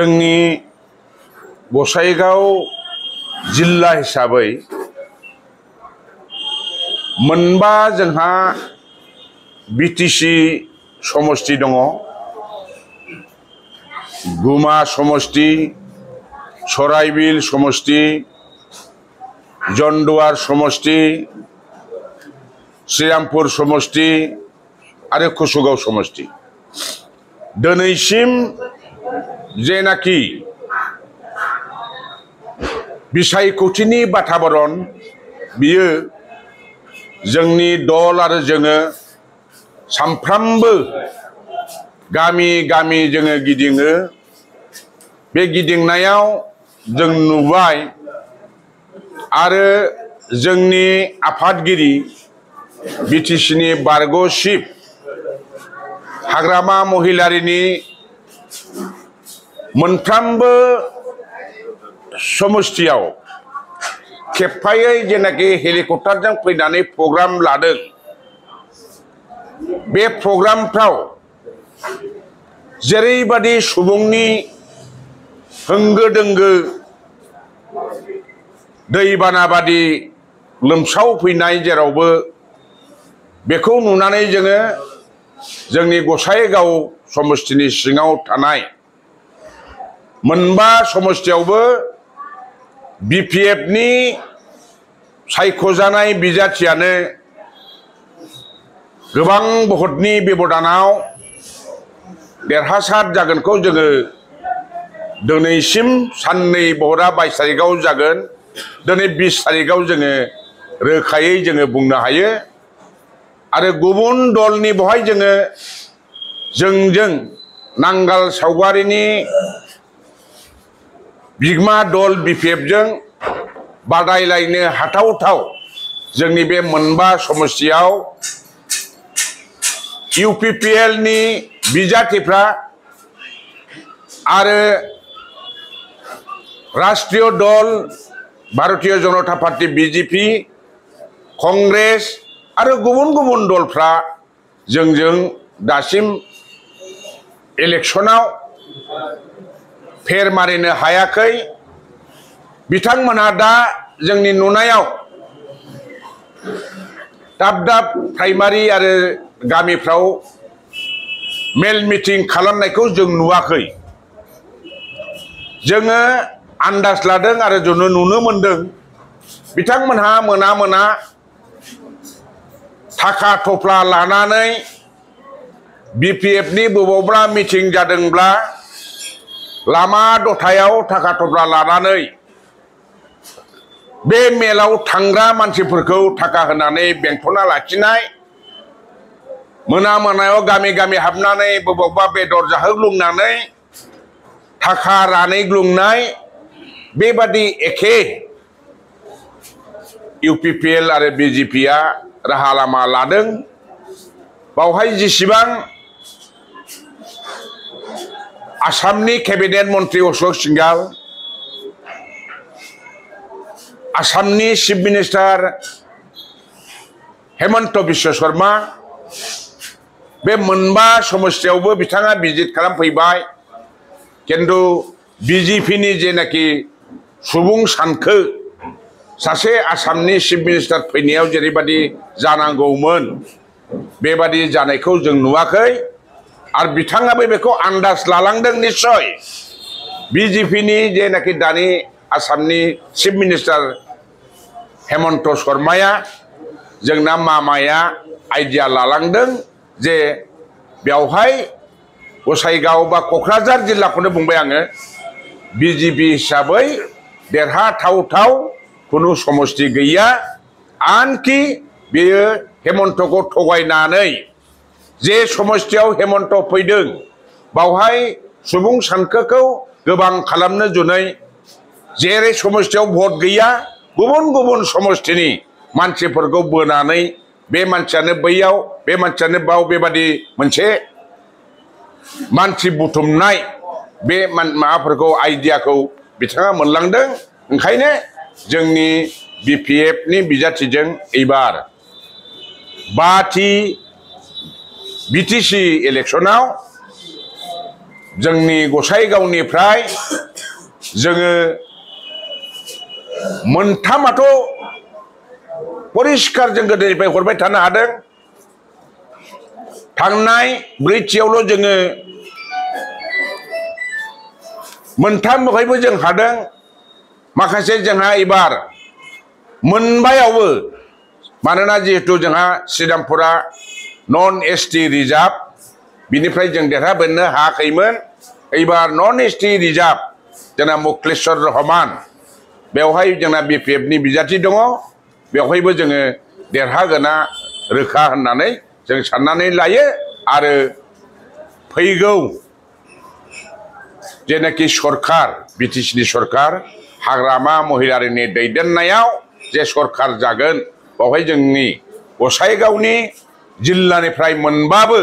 जोंनि गसाइगाव जिल्ला हिसाबै मोनबा जोंहा बिटिसि समष्टि दङ। गुमा समष्टि, सराइबिल समष्टि, जन्डुवार समष्टि, श्रीरामपुर समष्टि आरो कुसुगाव समष्टि। दिनैसिम जेनाखि बिसायख'थिनि बाताबरन बियो जोंनि दल आरो जोङो सानफ्रामबो गामि गामि जोङो गिदिङो। बे गिदिंनायाव जों नुबाय आरो जोंनि आफादगिरि बिटिसिनि बारग' चिफ हाग्रामा महिलारिनि मोनफ्रोमबो समष्टियाव खेबफायै जेनाखि हेलिकप्टारजों फैनानै प्रग्राम लादों। बे प्रग्रामफ्राव जेरैबादि सुबुंनि होंगो दोंगो दैबाना बादि लोमसाव फैनाय जेरावबो बेखौ नुनानै जोङो जोंनि गसाइगाव समष्टिनि सिङाव थानाय मोनबा समष्टियावबो बिपिएफनि सायख'जानाय बिजाथियानो गोबां भटनि बेबदानाव देरहासार जागोनखौ जोङो दिनैसिम साननै भटआ 22 तारिखआव जागोन। दिनै 20 तारिखआव जोङो रोखायै जोङो बुंनो हायो। आरो गुबुन दलनि बहाय जोंजों नांगाल सावगारिनि बिगोमा दल बिपिएफजों बादायलायनो हाथावथाव जोंनि बे मोनबा समष्टियाव इउपिपिएलनि बिजाथिफ्रा आरो राष्ट्रीय दल भारतीय जनता पार्टी बीजेपी कांग्रेस आरो गुबुन गुबुन दलफ्रा जोंजों दासिम इलेक्शनाव फेर मारिनो हायाखै। बिथांमोनहा दा जोंनि नुनायाव दाब दाब प्राइमारि आरो गामिफ्राव मेल मिटिं खालामनायखौ जों नुवाखै। जोङो आन्दाज लादों आरो जोङो नुनो मोनदों बिथांमोनहा मोना थाखा थफ्ला लानानै बिपिएफनि बबावबा मिटिं जादोंब्ला लामा दथायाव थाखा थफ्ला लानानै बे मेलाव थांग्रा मानसिफोरखौ थाखा होनानै बेंथना लाखिनाय, मोनायाव गामि गामि हाबनानै बबावबा बेदर जाहोग्लुंनानै थाखा रानैग्लुंनाय, बेबादि एखे इउपिपिएल आरो बिजेपिआ राहा लामा लादों। बावहाय जेसेबां आसामनि केबिनेट मन्त्रि अशोक सिंघाल, आसामनि चिफ मिनिस्टार हेमन्त बिश्व शर्मा, बे मोनबा समष्टियावबो बिथाङा भिजिट खालामफैबाय। किन्तु बिजेपिनि जेनाखि सुबुं सानखो सासे आसामनि चिफ मिनिस्टार फैनायाव जेरैबादि जानांगौमोन बेबादि जानायखौ जों नुवाखै। आरो बिथाङाबो बेखौ आन्दाज लालांदों निश्चय। बिजेपिनि जेनाखि दानि आसामनि चिफ मिनिस्टार हेमन्त शर्माया जोंना मामाया आइडिया लालांदों जे बेवहाय गसाइगाव बा क'क्राझार जिल्लाखौनो बुंबाय आङो, बिजेपि हिसाबै देरहाथावथाव खुनु समष्टि गैया। आनखि बेयो हेमन्तखौ थगायनानै जे समष्टियाव हेमन्त फैदों बावहाय सुबुं सानखोखौ गोबां खालामनो जुनै जेरै समष्टियाव भट गैया गुबुन गुबुन समष्टिनि मानसिफोरखौ बोनानै बे मानसियानो बैयाव बे मानसियानो बाव बेबादि मोनसे मानसि बुथुमनाय बे माबाफोरखौ आइडियाखौ बिथाङा मोनलांदों। ओंखायनो जोंनि बिपिएफनि बिजाथिजों एबार 5थि बिटिसि इलेक्शनाव जोंनि गसाइगावनिफ्राय जोङो मोनथामाथ' परिष्कार जों गोदोनिफ्राय हरबाय थानो हादों। थांनाय ब्रैथियावल' जोङो मोनथाम बेवहायबो जों हादों। माखासे जोंहा एबार मोनबायावबो, मानोना जिहेतु जोंहा श्रीरामपुरा नन एसटि रिजार्भ, बिनिफ्राय जों देरहाबोनो हायाखैमोन। एबार नन एसटि रिजार्भ जोंना मुक्लेश्वर रहमान, बेवहाय जोंना BPFनि बिजाथि दङ, बेवहायबो जोङो देरहागोना रोखा होननानै जों साननानै लायो। आरो फैगौ जेनाखि सरकार, BTCनि सरकार, हाग्रामा महिलारिनि दैदेननायाव जे सरकार जागोन, बेवहाय जोंनि गसाइगावनि जिल्लानिफ्राय मोनबाबो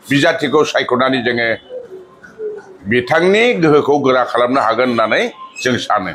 बिजाथिखौ सायख'नानै जोङो बिथांनि गोहोखौ गोरा खालामनो हागोन होननानै जों सानो।